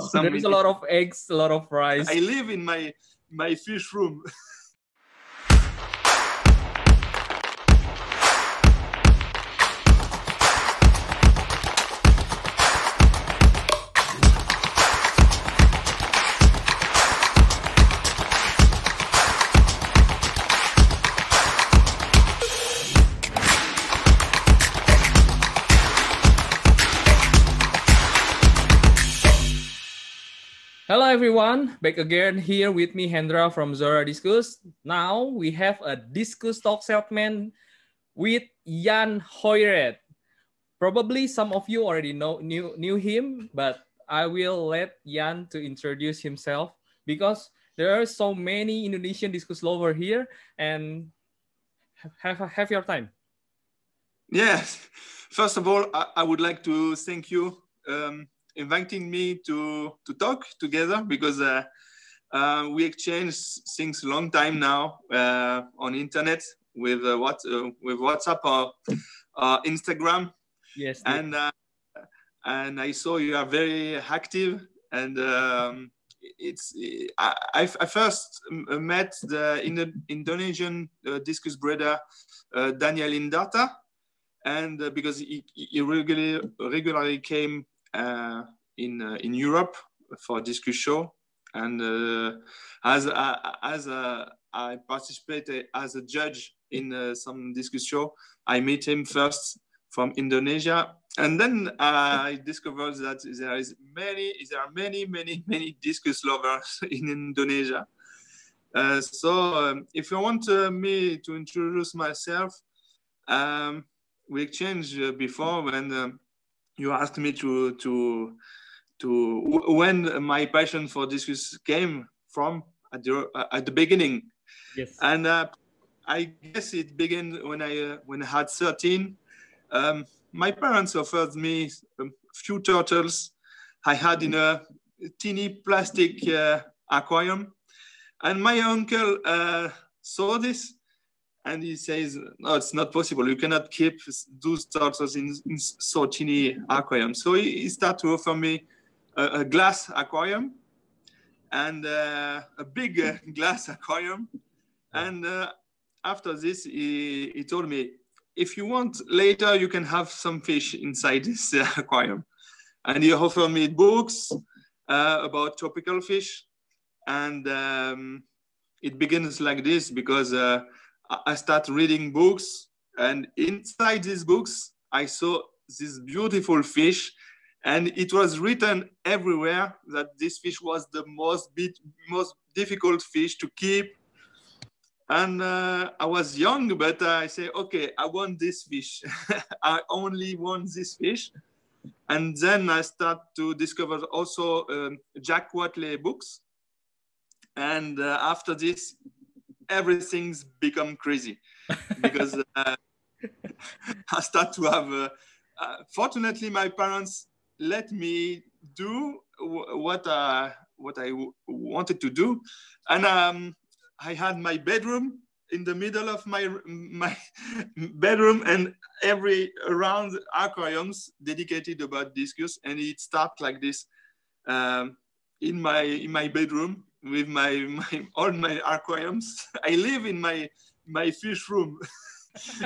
There is a lot of eggs, a lot of rice. I live in my fish room. Hello everyone, back again here with me Hendra from ZORA Discus. Now we have a Discus Talk segment with Yann Hoiret. Probably some of you already knew him, but I will let Yann to introduce himself because there are so many Indonesian discus lovers here, and have your time. Yes, first of all, I would like to thank you. Inviting me to talk together because we exchange things a long time now on internet with WhatsApp or Instagram. Yes, and I saw you are very active, and I first met the Indonesian discus breeder Daniel Indata, and because he regularly came in Europe for discus show, and as I participated as a judge in some discus show, I met him first from Indonesia, and then I discovered that there are many discus lovers in Indonesia. So if you want me to introduce myself, we exchanged before when you asked me to when my passion for discus came from at the beginning. Yes. And I guess it began when I had 13. My parents offered me a few turtles I had in a teeny plastic aquarium, and my uncle saw this. And he says, no, it's not possible. You cannot keep those turtles in so teeny aquarium. So he started to offer me a glass aquarium and a big glass aquarium. And after this, he told me, if you want, later you can have some fish inside this aquarium. And he offered me books about tropical fish. And it begins like this because I started reading books, and inside these books, I saw this beautiful fish, and it was written everywhere that this fish was the most difficult fish to keep. And I was young, but I say, okay, I want this fish. I only want this fish. And then I start to discover also Jack Watley books. And after this, everything's become crazy because I start to have. Fortunately, my parents let me do what I wanted to do, and I had my bedroom in the middle of my bedroom, and around aquariums dedicated about discus, and it started like this in my bedroom. With all my aquariums. I live in my fish room.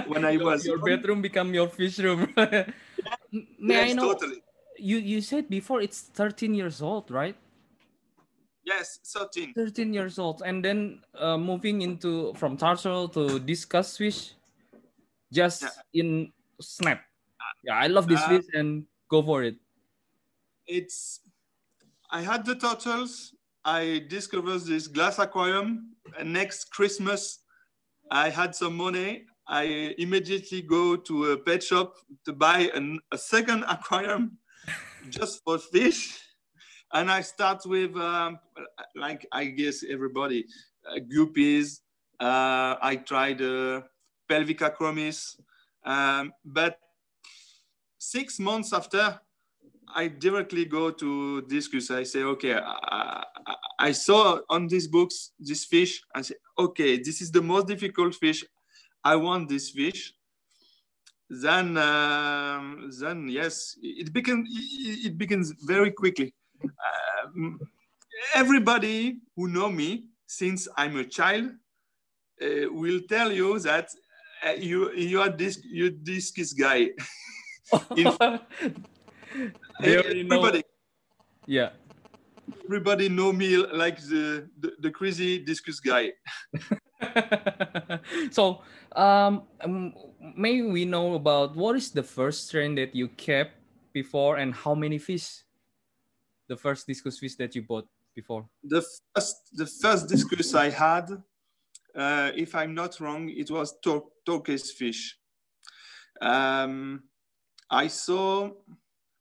When I was your bedroom become your fish room. May I know? Totally. You said before it's 13 years old, right? Yes, 13. 13 years old, and then moving from turtle to discus fish, just in snap. Yeah, I love this fish and go for it. I had the turtles. I discovered this glass aquarium, and next Christmas, I had some money. I immediately go to a pet shop to buy a second aquarium just for fish. And I start with, like I guess everybody, guppies. I tried pelvic acromis. But 6 months after, I directly go to discus. I say, okay, I saw on these books this fish. I say, okay, this is the most difficult fish. I want this fish. Then yes, it begins very quickly. everybody who know me since I'm a child will tell you that you are you discus guy. They already know. Yeah. Everybody know me like the crazy discus guy. So, may we know about what is the first strain that you kept before and how many fish? The first discus fish that you bought before? The first discus I had, if I'm not wrong, it was turquoise fish. I saw,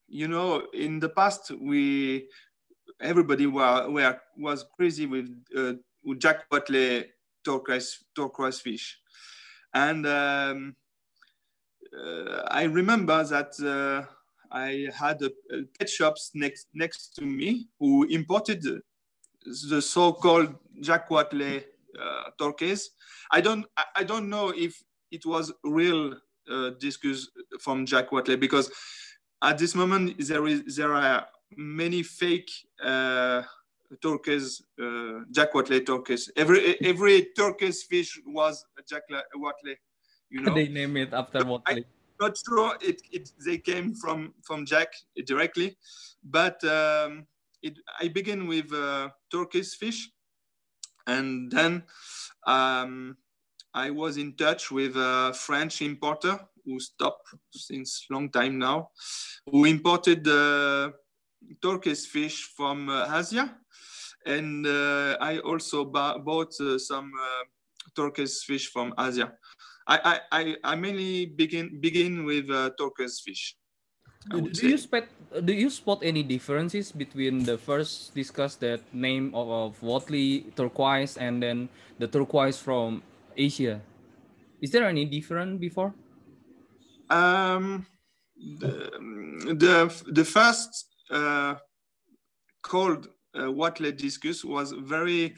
you know, in the past everybody was crazy with Jack Watley turquoise fish, and I remember that I had a pet shops next to me who imported the so-called Jack Watley turkeys. I don't know if it was real discus from Jack Watley, because at this moment there are many fake turkeys, Jack Watley turkeys. Every turquoise fish was a Jack Watley, you know. They name it after Watley. I'm not sure they came from Jack directly, but I began with turquoise fish, and then I was in touch with a French importer who stopped since long time now, who imported turquoise fish from Asia, and I also bought some turquoise fish from Asia. I mainly begin with turquoise fish. Do you spot any differences between the first discuss that name of Watley turquoise and then the turquoise from Asia? Is there any difference before? The first called Watley discus was very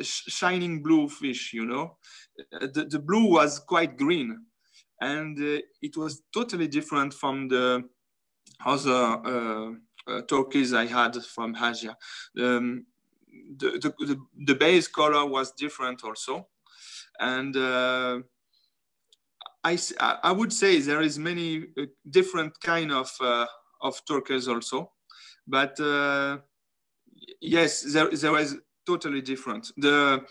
shining blue fish, you know. The blue was quite green, and it was totally different from the other turkeys I had from Asia. The base color was different also, and I would say there is many different kind of turkeys also, but yes, there was totally different. The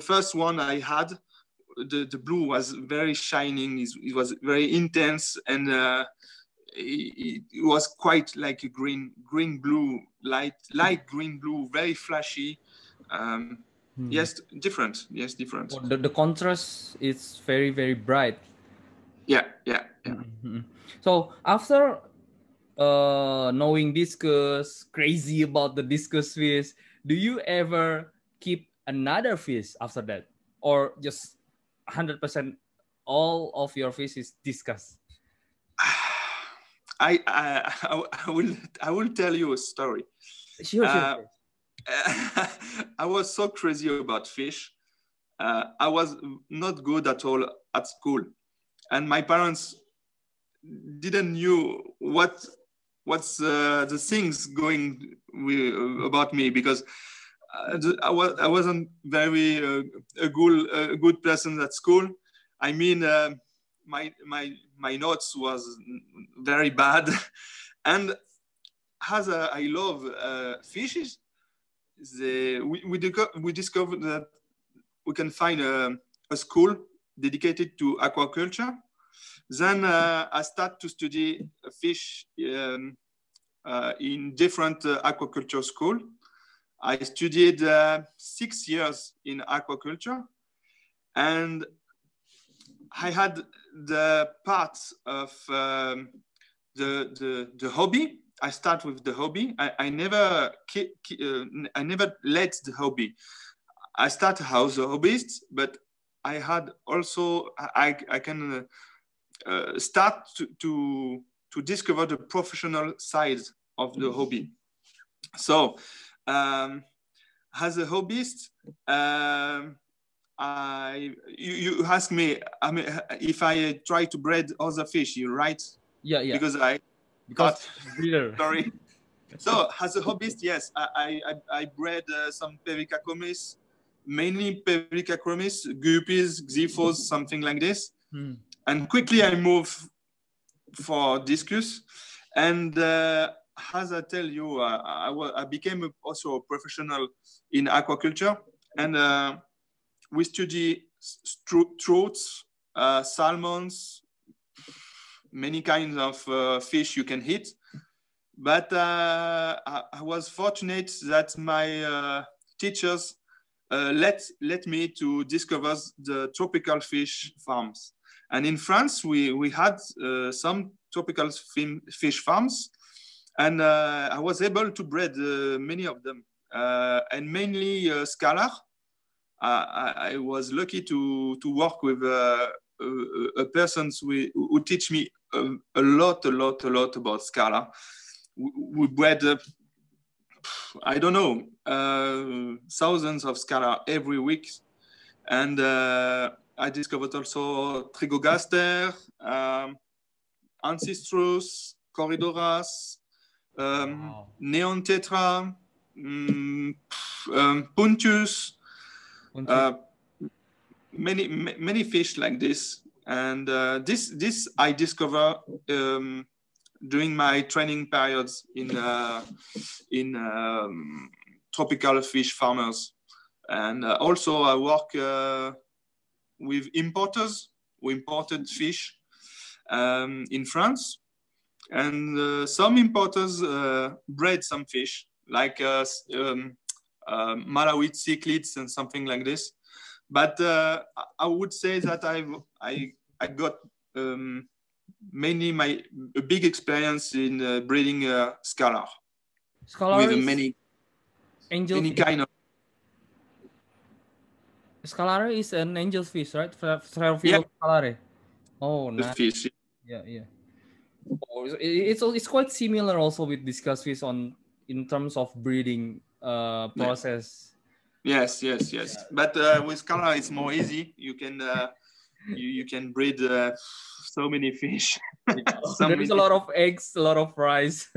first one I had, the blue was very shining. It was very intense, and it was quite like a green blue, light green blue, very flashy. Yes, different. Yes, different. Oh, the contrast is very, very bright. Yeah. Mm-hmm. So after knowing discus, crazy about the discus fish, do you ever keep another fish after that, or just 100% all of your fish is discus? I will tell you a story. Sure. I was so crazy about fish. I was not good at all at school, and my parents didn't knew what's the things going about me, because I wasn't very a good person at school. I mean, my notes was very bad, and as I love fishes, we discovered that we can find a school dedicated to aquaculture. Then I start to study fish in different aquaculture school. I studied 6 years in aquaculture, and I had the part of the hobby. I start with the hobby. I never let the hobby. I started as a hobbyist, but I had also I can start to discover the professional side of the hobby. So as a hobbyist, you ask me, I mean, if I try to breed other fish, you right? Yeah. Because breeder. sorry. So as a hobbyist, yes, I bred some Pericacomis, mainly Pericacomis, guppies, xephos, something like this. And quickly I moved for discus. And as I tell you, I became also a professional in aquaculture. And we study trouts, salmons, many kinds of fish you can hit. But I was fortunate that my teachers let me to discover the tropical fish farms. And in France, we had some tropical fish farms, and I was able to breed many of them, and mainly scalar. I was lucky to work with a person who teach me a lot about scalar. We bred, I don't know, thousands of scalar every week. And I discovered also Trigogaster, Ancistrus, Corridoras, Neon Tetra, Puntius, many fish like this. And this I discover during my training periods in tropical fish farmers. And also I work with importers who imported fish in France. And some importers bred some fish, like Malawi cichlids and something like this. But I would say that I got mainly a big experience in breeding scalar. Scalar with is many angel kind of. Scalar is an angelfish, right? Yeah. Scalare. Oh, nice. Fish. Yeah. Oh, it's quite similar also with discus fish in terms of breeding process. Yes. But with scalar, it's more easy. You can you can breed so many fish. There is a lot of eggs, a lot of fries.